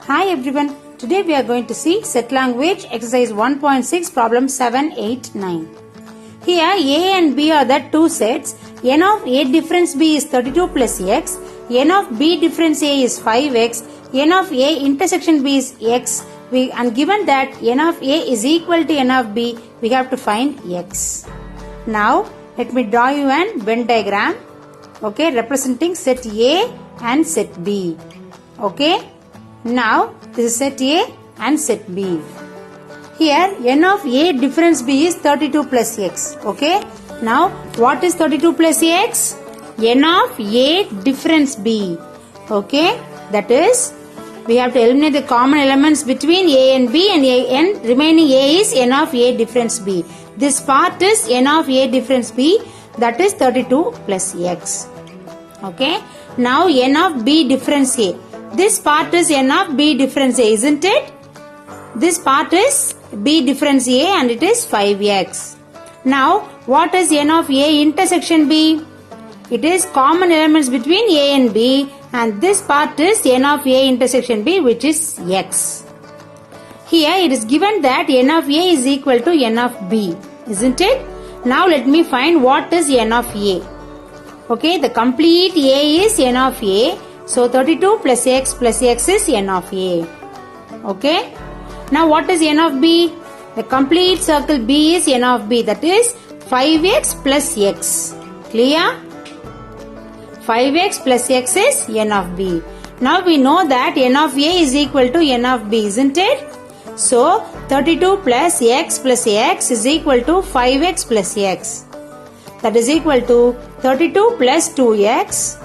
Hi everyone, today we are going to see set language exercise 1.6 problem 7, 8, 9. Here A and B are the two sets. N of A difference B is 32 plus X. N of B difference A is 5X. N of A intersection B is X. And given that N of A is equal to N of B, we have to find X. Now let me draw you an Venn diagram. Okay, representing set A and set B. Okay. Now, this is set A and set B. Here, N of A difference B is 32 plus X. Okay. Now, what is 32 plus X? N of A difference B. Okay. That is, we have to eliminate the common elements between A and B, and remaining A is N of A difference B. This part is N of A difference B, that is 32 plus X. Okay. Now, N of B difference A. This part is N of B difference A, isn't it? This part is B difference A and it is 5X. Now, what is N of A intersection B? It is common elements between A and B, and this part is N of A intersection B, which is X. Here it is given that N of A is equal to N of B, isn't it? Now let me find what is N of A. Okay, the complete A is N of A. So 32 plus X is N of A. Okay. Now what is N of B? The complete circle B is N of B. That is 5X plus X. Clear? 5X plus X is N of B. Now we know that N of A is equal to N of B, isn't it? So 32 plus X is equal to 5X plus X. That is equal to 32 plus 2X.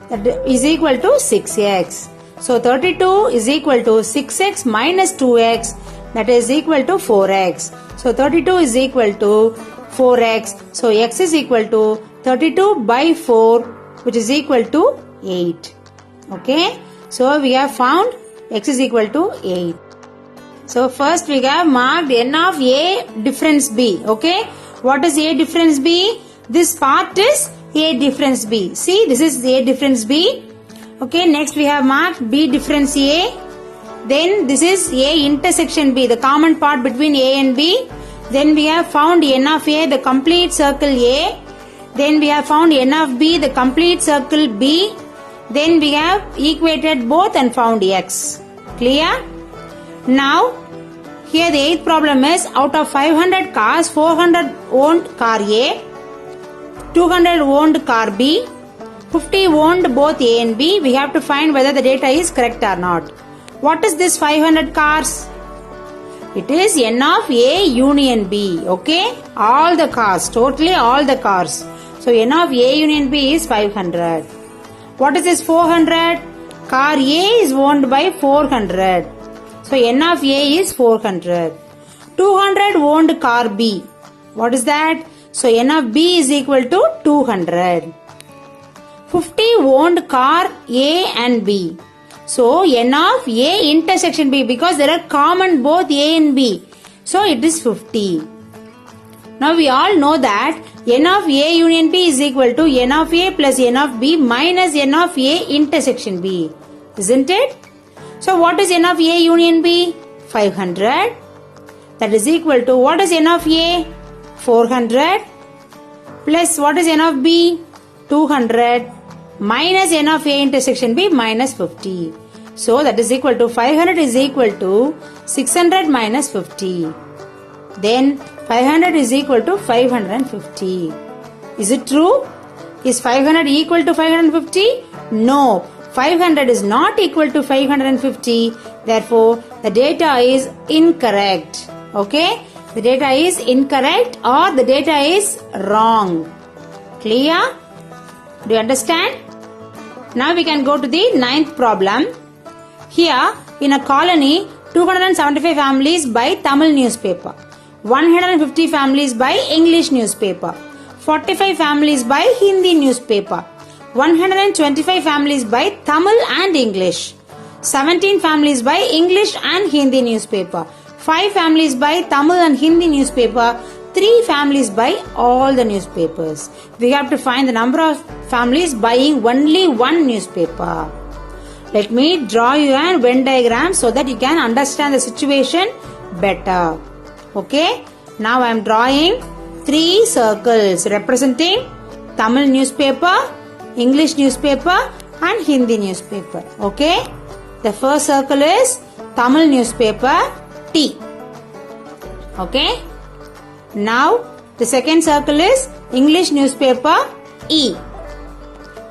That is equal to 6X. So 32 is equal to 6X minus 2X, that is equal to 4X. So 32 is equal to 4X. So X is equal to 32 by 4, which is equal to 8. Okay. So we have found X is equal to 8. So first we have marked N of A difference B. Okay. What is A difference B? This part is A difference B. See, this is A difference B. Okay, next we have marked B difference A. Then this is A intersection B, the common part between A and B. Then we have found N of A, the complete circle A. Then we have found N of B, the complete circle B. Then we have equated both and found X. Clear? Now, here the eighth problem is, out of 500 cars, 400 owned car A, 200 owned car B, 50 owned both A and B. We have to find whether the data is correct or not. What is this 500 cars? It is N of A union B. Okay? All the cars. Totally all the cars. So N of A union B is 500. What is this 400? Car A is owned by 400. So N of A is 400. 200 owned car B. What is that? So N of B is equal to 200. 50 owned car A and B. So N of A intersection B, because there are common both A and B. So it is 50. Now we all know that N of A union B is equal to N of A plus N of B minus N of A intersection B. Isn't it? So what is N of A union B? 500. That is equal to, what is N of A? 400 plus what is N of B? 200 minus N of A intersection B minus 50. So that is equal to 500 is equal to 600 minus 50. Then 500 is equal to 550. Is it true? Is 500 equal to 550? No. 500 is not equal to 550. Therefore, the data is incorrect. Okay? The data is incorrect or the data is wrong. Clear? Do you understand? Now we can go to the ninth problem. Here, in a colony, 275 families buy Tamil newspaper, 150 families buy English newspaper, 45 families buy Hindi newspaper, 125 families buy Tamil and English, 17 families buy English and Hindi newspaper, 5 families buy Tamil and Hindi newspaper, 3 families buy all the newspapers. We have to find the number of families buying only one newspaper. Let me draw you a Venn diagram so that you can understand the situation better. Okay. Now I am drawing 3 circles representing Tamil newspaper, English newspaper and Hindi newspaper. Okay. The first circle is Tamil newspaper T. Okay. Now the second circle is English newspaper E.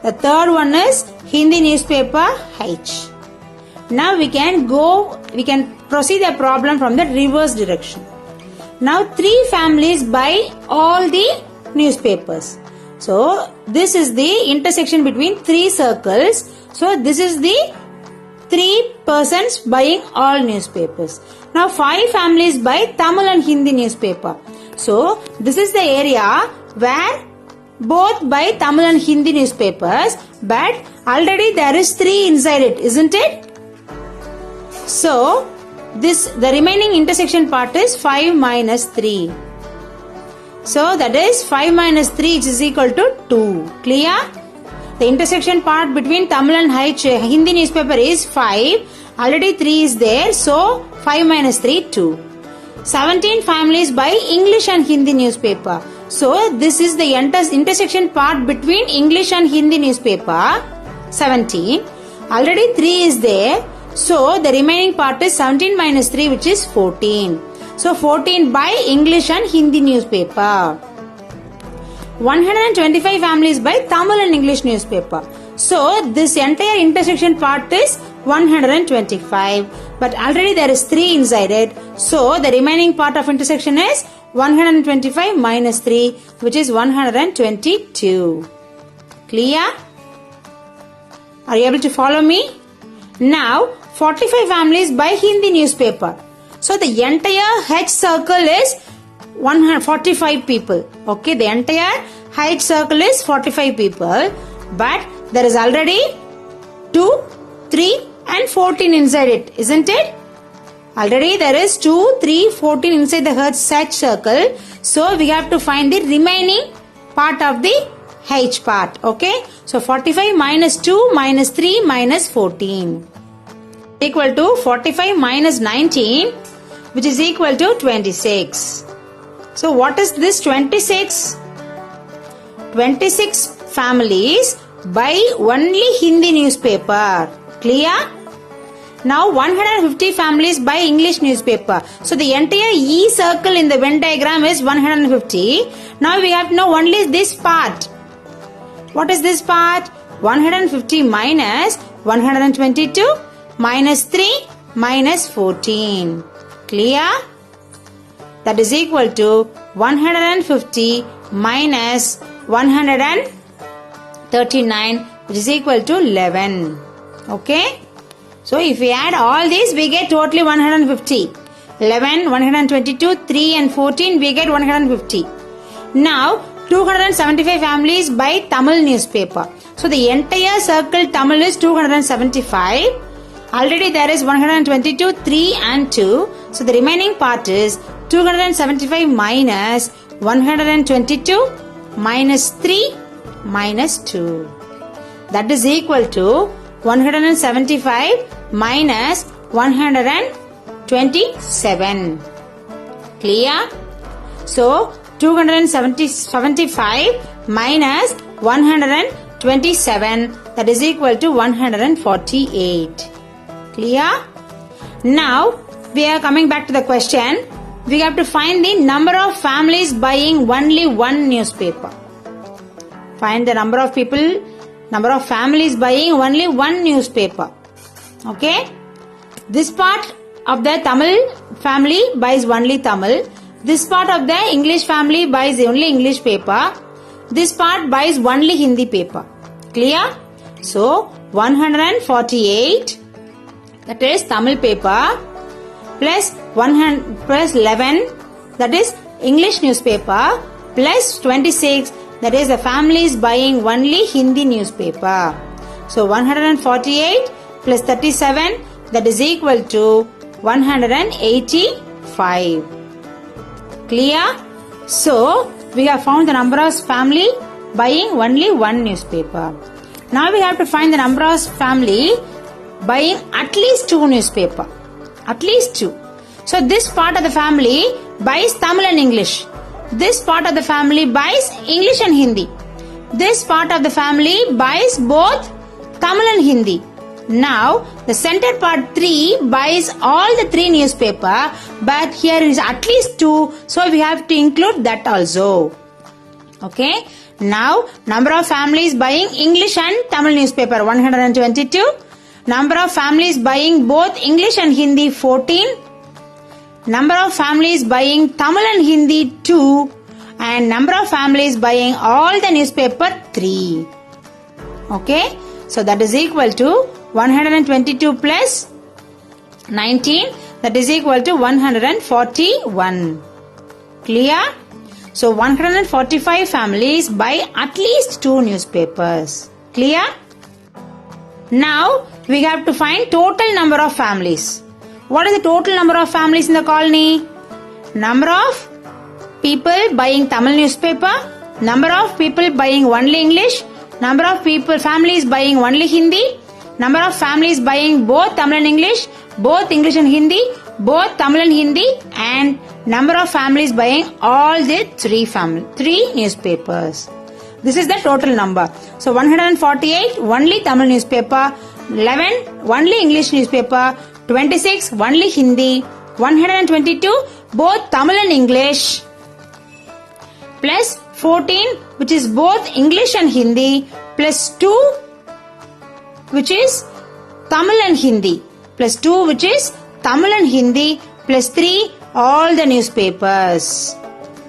The third one is Hindi newspaper H. Now we can proceed the problem from the reverse direction. Now 3 families buy all the newspapers. So this is the intersection between 3 circles. So this is the 3 persons buying all newspapers. Now 5 families buy Tamil and Hindi newspaper. So this is the area where both buy Tamil and Hindi newspapers, but already there is 3 inside it, isn't it? So the remaining intersection part is 5 minus 3. So that is 5 minus 3 which is equal to 2. Clear? The intersection part between Tamil and Hindi newspaper is 5. Already 3 is there. So 5 minus 3, 2. 17 families buy English and Hindi newspaper. So this is the intersection part between English and Hindi newspaper. 17. Already 3 is there. So the remaining part is 17 minus 3 which is 14. So 14 buy English and Hindi newspaper. 125 families buy Tamil and English newspaper. So this entire intersection part is 125. But already there is 3 inside it. So the remaining part of intersection is 125 minus 3 which is 122. Clear? Are you able to follow me? Now 45 families buy Hindi newspaper. So the entire H circle is 145 people. Okay, the entire H circle is 45 people. But there is already 2, 3 and 14 inside it, isn't it? Already there is 2, 3, 14 inside the H circle. So we have to find the remaining part of the H part. Okay. So 45 minus 2 minus 3 minus 14 equal to 45 minus 19 which is equal to 26. So what is this 26? 26 families buy only Hindi newspaper. Clear? Now 150 families buy English newspaper. So the entire E circle in the Venn diagram is 150. Now we have to know only this part. What is this part? 150 minus 122 minus 3 minus 14. Clear? That is equal to 150 minus 139 which is equal to 11. Okay? So if we add all these we get totally 150. 11, 122, 3 and 14 we get 150. Now 275 families buy Tamil newspaper. So the entire circle Tamil is 275. Already there is 122, 3 and 2. So the remaining part is 275 minus 122 minus 3 minus 2. That is equal to 175 minus 127. Clear? So 275 minus 127 that is equal to 148. Clear? Now we are coming back to the question. We have to find the number of families buying only one newspaper. Find the number of families buying only one newspaper. Okay? This part of the Tamil family buys only Tamil. This part of the English family buys only English paper. This part buys only Hindi paper. Clear? So 148 that is Tamil paper plus 11 that is English newspaper plus 26 that is the families buying only Hindi newspaper. So 148 plus 37 that is equal to 185. Clear? So we have found the number of family buying only one newspaper. Now we have to find the number of family buying at least 2 newspaper. At least 2. So this part of the family buys Tamil and English. This part of the family buys English and Hindi. This part of the family buys both Tamil and Hindi. Now the center part 3 buys all the 3 newspaper, but here is at least 2, so we have to include that also. Okay. Now number of families buying English and Tamil newspaper 122. Number of families buying both English and Hindi 14. Number of families buying Tamil and Hindi 2. And number of families buying all the newspaper 3. Okay. So that is equal to 122 plus 19, that is equal to 141. Clear? So 145 families buy at least 2 newspapers. Clear? Now we have to find total number of families. What is the total number of families in the colony? Number of people buying Tamil newspaper, number of people buying only English, number of families buying only Hindi, number of families buying both Tamil and English, both English and Hindi, both Tamil and Hindi, and number of families buying all the 3 newspapers. This is the total number. So 148 only Tamil newspaper, 11 only English newspaper, 26 only Hindi, 122 both Tamil and English, plus 14 which is both English and Hindi, plus 2 which is Tamil and Hindi, plus 2 which is Tamil and Hindi, plus 3 all the newspapers.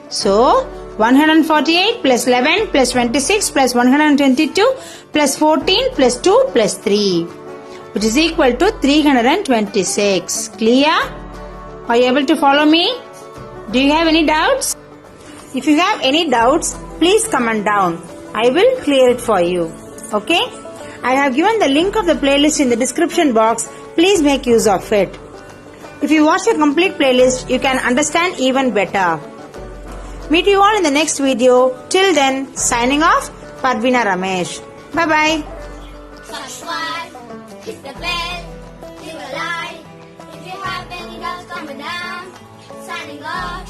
So 148 plus 11 plus 26 plus 122 plus 14 plus 2 plus 3, which is equal to 326. Clear? Are you able to follow me? Do you have any doubts? If you have any doubts, please comment down. I will clear it for you. Okay? I have given the link of the playlist in the description box. Please make use of it. If you watch a complete playlist, you can understand even better. Meet you all in the next video. Till then, signing off, Parvina Ramesh. Bye-bye. Subscribe, hit the bell, leave a like. If you have any doubts, comment down. Signing off.